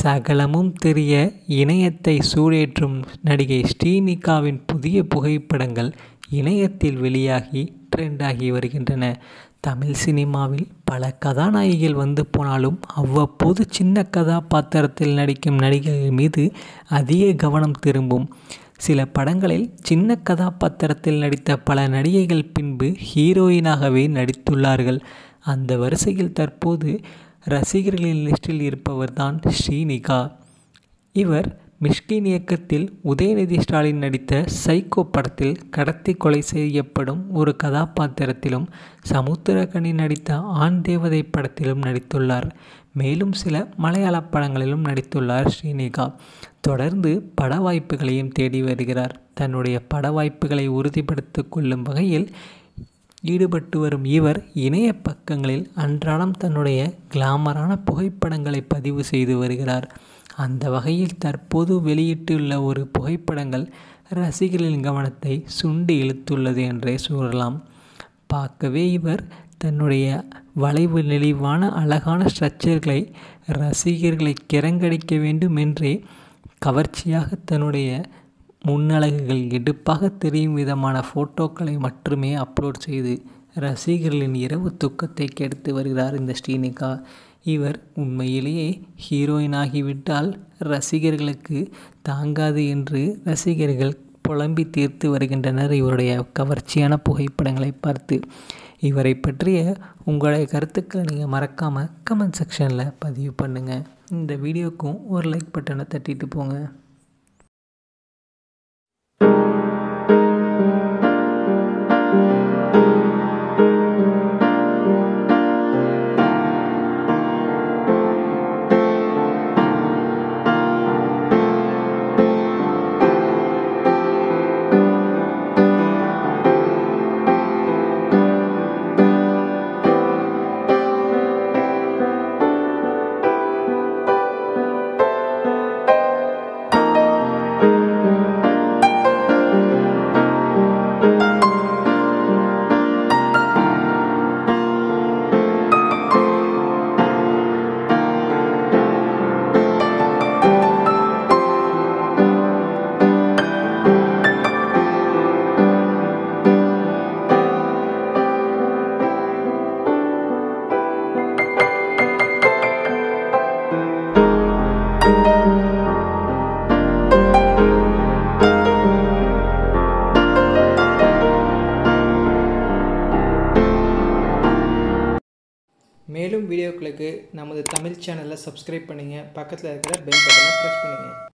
சகலமும் தெரிய இணையத்தை சூடேற்றும் நடிகை ஸ்ரீனிகாவின் புதிய புகைப்படங்கள் இணையத்தில் வெளியாகி ட்ரெண்டாகி வருகின்றன. தமிழ் சினிமாவில் பல கதாநாயகிகள் வந்து போனாலும் அவ்வப்போது சின்ன கதாபாத்திரத்தில் நடிக்கும் நடிகர்கள் மீது அதிக கவனம் திரும்பும். சில படங்களில் சின்ன கதாபாத்திரத்தில் நடித்த பல நடிகைகள் பின்பு ஹீரோயினாகவே நடித்துள்ளார்கள். அந்த வரிசையில் தற்போது ரசிகர்களின் லிஸ்டில் இருப்பவர் தான் ஸ்ரீனிகா. இவர் மிஷ்கின் இயக்கத்தில் உதயநிதி ஸ்டாலின் நடித்த சைக்கோ படத்தில் கடத்தி கொலை செய்யப்படும் ஒரு கதாபாத்திரத்திலும், சமுத்திரக்கனி நடித்த ஆண் தேவதை படத்திலும் நடித்துள்ளார். மேலும் சில மலையாள படங்களிலும் நடித்துள்ளார் ஸ்ரீனிகா. தொடர்ந்து பட வாய்ப்புகளையும் தேடி வருகிறார். தன்னுடைய பட வாய்ப்புகளை உறுதிப்படுத்திக் கொள்ளும் வகையில் ஈடுபட்டு வரும் இவர் இணைய பக்கங்களில் அன்றாடம் தன்னுடைய கிளாமரான புகைப்படங்களை பதிவு செய்து வருகிறார். அந்த வகையில் தற்போது வெளியிட்டுள்ள ஒரு புகைப்படங்கள் ரசிகர்களின் கவனத்தை சுண்டி இழுத்துள்ளது என்றே கூறலாம். பார்க்கவே இவர் தன்னுடைய வளைவு நெளிவான அழகான ஸ்ட்ரக்சர்களை ரசிகர்களை கிறங்கடிக்க வேண்டும் என்றே கவர்ச்சியாக தன்னுடைய முன்னழகுகள் எடுப்பாக தெரியும் விதமான ஃபோட்டோக்களை மட்டுமே அப்லோட் செய்து ரசிகர்களின் இரவு தூக்கத்தை கெடுத்து வருகிறார் இந்த ஸ்ரீனிகா. இவர் உண்மையிலேயே ஹீரோயின் ஆகிவிட்டால் ரசிகர்களுக்கு தாங்காது என்று ரசிகர்கள் புலம்பி தீர்த்து வருகின்றனர் இவருடைய கவர்ச்சியான புகைப்படங்களை பார்த்து. இவரை பற்றிய உங்களுடைய கருத்துக்களை நீங்கள் மறக்காமல் கமெண்ட் செக்ஷனில் பதிவு பண்ணுங்கள். இந்த வீடியோக்கும் ஒரு லைக் பட்டனை தட்டிட்டு போங்க. மேலும் வீடியோக்களுக்கு நமது தமிழ் சேனலை சப்ஸ்கிரைப் பண்ணுங்கள். பக்கத்தில் இருக்கிற பெல் பட்டனை ப்ரெஸ் பண்ணுங்கள்.